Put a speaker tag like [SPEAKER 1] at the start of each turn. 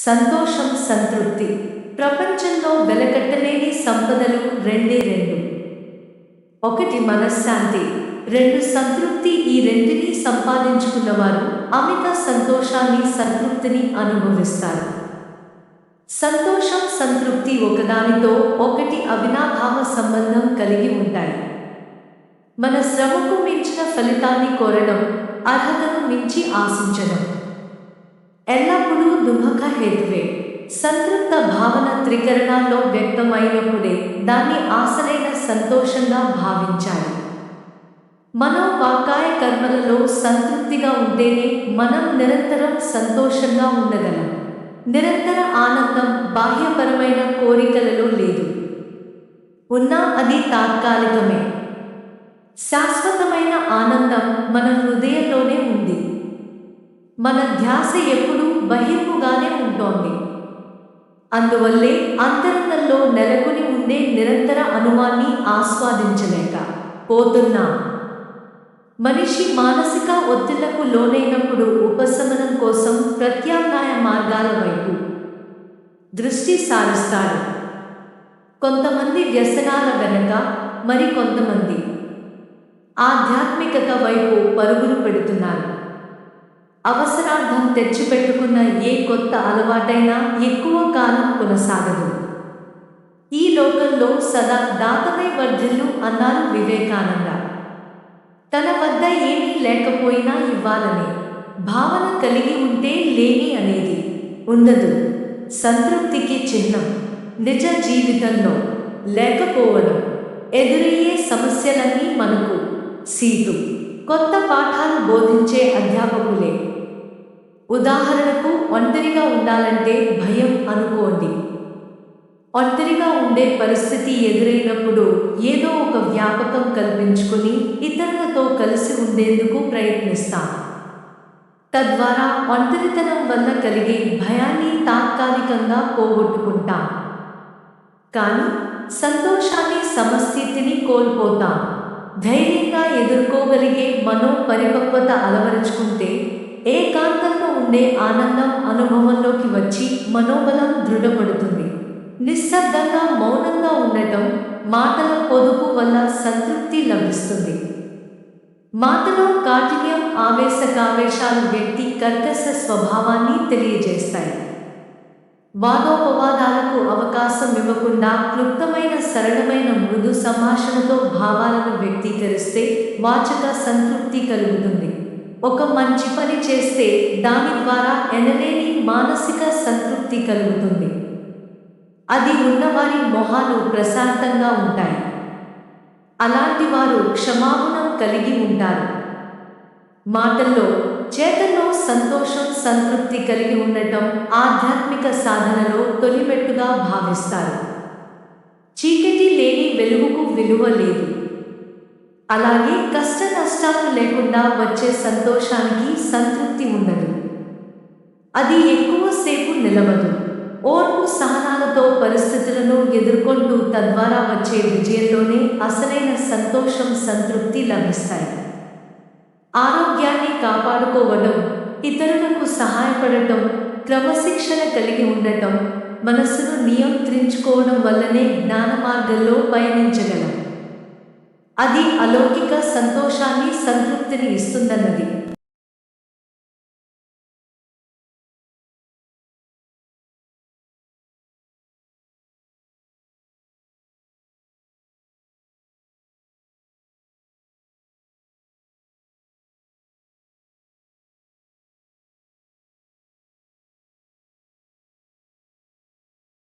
[SPEAKER 1] సంతోషం, సంతృప్తి. ప్రపంచంలో వెలకట్టలేని సంపదలు రెండే రెండు. ఒకటి మనశ్శాంతి, రెండు సంతృప్తి. ఈ రెంటిని సంపాదించుకున్నవారు అమిత సంతోషాన్ని, సంతృప్తిని అనుభవిస్తారు. సంతోషం, సంతృప్తి ఒకదానితో ఒకటి అవినాభావ సంబంధం కలిగి ఉంటాయి. మన శ్రమకు మించిన ఫలితాన్ని కోరడం, అర్హతను మించి ఆశించడం ఎల్లప్పుడూ దుఃఖ హేతువే. సంతృప్త భావన త్రికరణాల్లో వ్యక్తమైనప్పుడే దాన్ని ఆసరైన సంతోషంగా భావించాలి. మనోవాకాయ కర్మలలో సంతృప్తిగా ఉంటేనే మనం నిరంతరం సంతోషంగా ఉండగలం. నిరంతర ఆనందం బాహ్యపరమైన కోరికలలో లేదు. ఉన్నా అది తాత్కాలికమే. శాశ్వతమైన ఆనందం మన హృదయంలోనే ఉంది. మన ధ్యాస ఎప్పుడూ బహిర్ముగానే ఉంటోంది. అందువల్లే అంతరంగంలో నెలకొని ఉండే నిరంతర అనుమాన్ని ఆస్వాదించలేక పోతున్నాం. మనిషి మానసిక ఒత్తిళ్లకు లోనైనప్పుడు ఉపశమనం కోసం ప్రత్యామ్నాయ మార్గాల వైపు దృష్టి సారిస్తాడు. కొంతమంది వ్యసనాల వెనక, మరి కొంతమంది ఆధ్యాత్మికత వైపు పరుగులు పెడుతున్నారు. అవసరార్థం తెచ్చిపెట్టుకున్న ఏ కొత్త అలవాటైనా ఎక్కువ కాలం కొనసాగదు. ఈ లోకంలో సదా దాతమై వర్ధిల్లు అన్నారు వివేకానంద. తన వద్ద ఏమీ లేకపోయినా ఇవ్వాలనే భావన కలిగి ఉంటే లేని అనేది ఉండదు. సంతృప్తికి చిహ్నం నిజ జీవితంలో లేకపోవడం. ఎదురయ్యే సమస్యలన్నీ మనకు సీటు కొత్త పాఠాలు బోధించే అధ్యాపకులే. ఉదాహరణకు, ఒంటరిగా ఉండాలంటే భయం అనుకోండి. ఒంటరిగా ఉండే పరిస్థితి ఎదురైనప్పుడు ఏదో ఒక వ్యాపకం కల్పించుకొని ఇతరులతో కలిసి ఉండేందుకు ప్రయత్నిస్తాం. తద్వారా ఒంటరితనం వల్ల కలిగే భయాన్ని తాత్కాలికంగా పోగొట్టుకుంటాం. కానీ సంతోషాన్ని, సమస్థితిని కోల్పోతాం. ధైర్యంగా ఎదుర్కోగలిగే మనోపరిపక్వత అలవరుచుకుంటే ఏకాంతంలో ఉండే ఆనందం అనుభవంలోకి వచ్చి మనోబలం దృఢపడుతుంది. నిశ్శబ్దంగా, మౌనంగా ఉండటం, మాటల పొదుపు వల్ల సంతృప్తి లభిస్తుంది. మాటలో కాఠిన్యం, ఆవేశకావేశాలు వ్యక్తి కర్కశ స్వభావాన్ని తెలియజేస్తాయి. వాదోపవాదాలకు అవకాశం ఇవ్వకుండా క్లుప్తమైన, సరళమైన మృదు సంభాషణతో భావాలను వ్యక్తీకరిస్తే వాచక సంతృప్తి కలుగుతుంది. ఒక మంచి పని చేస్తే దాని ద్వారా ఎనలేని మానసిక సంతృప్తి కలుగుతుంది. అది ఉన్నవారి మొహాలు ప్రశాంతంగా ఉంటాయి. అలాంటి వారు క్షమాగుణం కలిగి ఉంటారు. మాటల్లో, చేతల్లో సంతోషం, సంతృప్తి కలిగి ఉండటం ఆధ్యాత్మిక సాధనలో తొలిమెట్టుగా భావిస్తారు. చీకటి లేని వెలుగుకు విలువ లేదు. అలాగే కష్ట నష్టాలు లేకుండా వచ్చే సంతోషానికి సంతృప్తి ఉండదు. అది ఎక్కువసేపు నిలవదు. ఓర్పు, సహనాలతో పరిస్థితులను ఎదుర్కొంటూ తద్వారా వచ్చే విజయంలోనే అసలైన సంతోషం, సంతృప్తి లభిస్తాయి. ఆరోగ్యాన్ని కాపాడుకోవడం, ఇతరులకు సహాయపడటం, క్రమశిక్షణ కలిగి ఉండటం, మనస్సును నియంత్రించుకోవడం వల్లనే జ్ఞాన మార్గంలో పయనించగలం. అది అలౌకిక సంతోషాన్ని, సంతృప్తిని ఇస్తుందన్నది